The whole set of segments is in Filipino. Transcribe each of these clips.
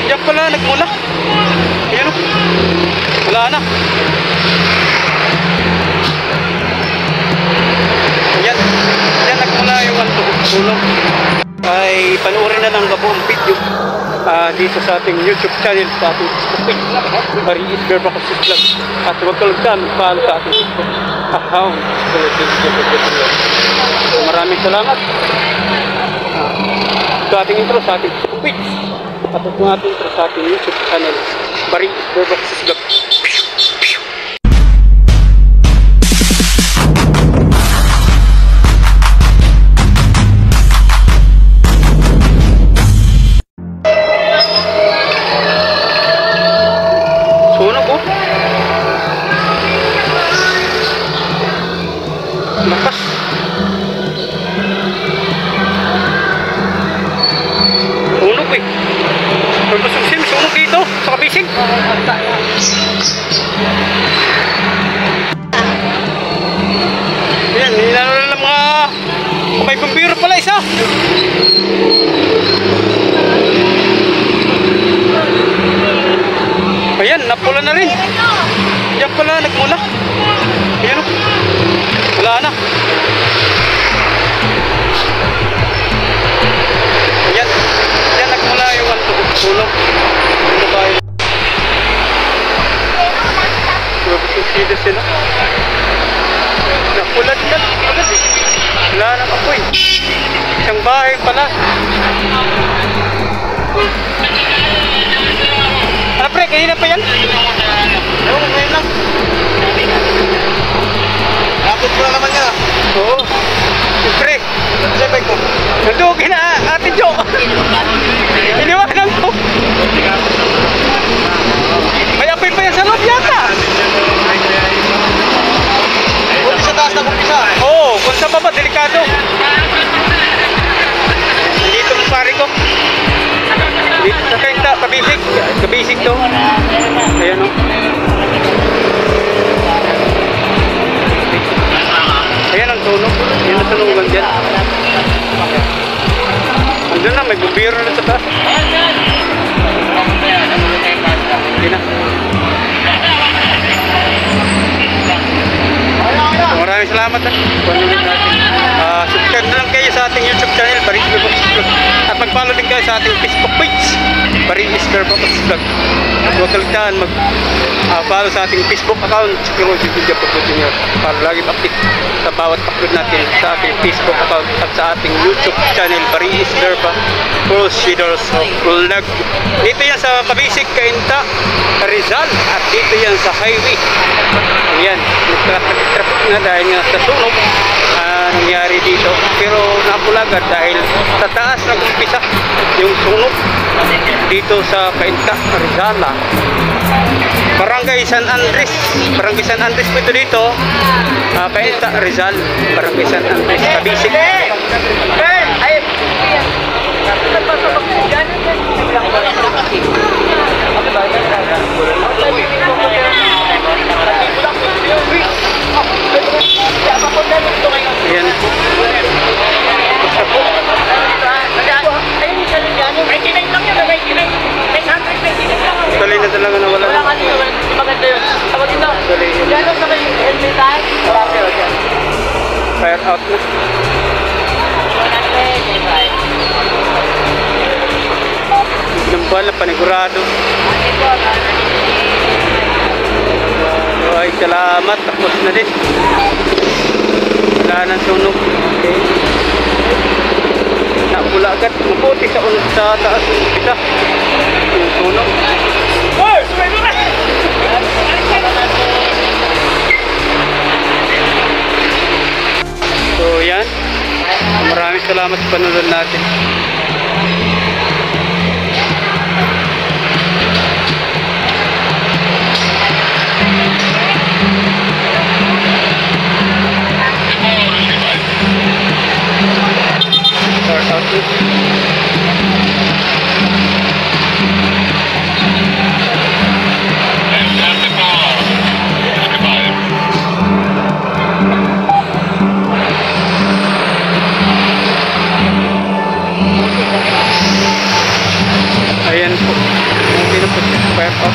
Diyan pala nagmula. Ayan o. Wala na. Ayan. Diyan nagmula yung tulong. Ay panoorin na lang buong video dito sa ating YouTube channel, sa ating Facebook page, Marie Isler Bakasis Vlog. At huwag kalagdan, follow sa ating Facebook account. Maraming salamat sa ating intro sa ating Facebook page at ang ating intro sa ating YouTube channel, Marie Isler Bakasis Vlog. Lakas. Sunog eh. Pagpasuksin, sunog dito sa kabisig. Ayan, hinalo na ng mga may bumbiro pala isa. Ayan, napula na rin. Diyan pala nagmula. Ayan o. Wala na. Ayan. Ayan nagmula yung tulong. Ito tayo. Susunod sila. Napulad yan. Wala na apoy. Isang bahay pala. Ano pre? Kanina pa yan? Ewan, ngayon lang. Nakapot ko na naman niya. Oo. Siyempre. Siyempre ko. Nandugin na Ate Jo. Iniwanan ko. May apoy pa yan sa loob yata. Kung sa taas na kumpisa. Oo. Kung sa baba, delikado. Nandito ang pari ko. Dito sa kainta. Kabisig. Kabisig to. Ayan o. Ayan ang tunog. Yan ang tunugan dyan. Andun na, may bumbiro na sa taas. Hindi na. Maraming salamat ha. Subscribe na lang kayo sa ating YouTube channel, Marie Isler Bakasis Vlog. At mag-follow din kayo sa ating Facebook page, Marie Isler Bakasis Vlog. At huwag kaligtaan mag-follow sa ating Facebook account, siguro si Video Pagkutin nyo para lagi update sa bawat upload natin sa ating Facebook account at sa ating YouTube channel, Marie Isler Bakasis Vlog. Dito yan sa Kabisig, Kainta, Rizal, at dito yan sa highway. Ayan, nagtraffic na dahil nga sa sunog nangyari dito, pero napulagan dahil sa taas nag-umpisa yung sunog dito sa Kainta, Rizal, Barangay San Andres. Barangay San Andres po ito dito, Kainta, Rizal, Barangay San Andres, Kabisig. Ayan. Basta po. Dali na talaga na wala. Maganda yun. Tawag ito. Dali yun. Yan ang sabay helmet tayo. Marami o dyan. Fire out na. Nambal na panigurado. Ay, salamat. Tapos na din. Wala nang sunog. Okay. Napula agad. Mabuti sa taas ng isa. Yung sunog. So yan. Maraming salamat sa panonood natin. Start out Fire up.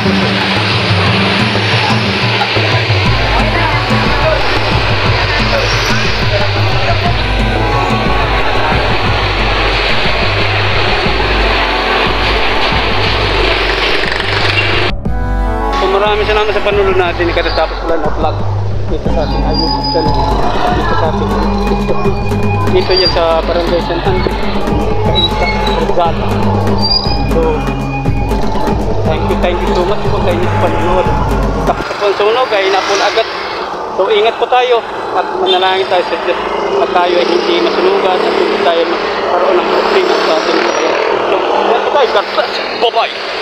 So maraming salamat sa panunod natin. Katatapos wala na vlog dito sa ating YouTube channel. Dito sa ating Facebook. Dito yan sa Barangay San Andres. Kainta, Rizal. So, thank you so much po sa inyong panunod. Tapos po ang sunog ay napun agad. So ingat po tayo at manalangin tayo sa Diyos at tayo ay hindi masunugan at hindi tayo magkaroon ng problema sa ating buhay. So, ingat po tayo. God bless. Bye-bye.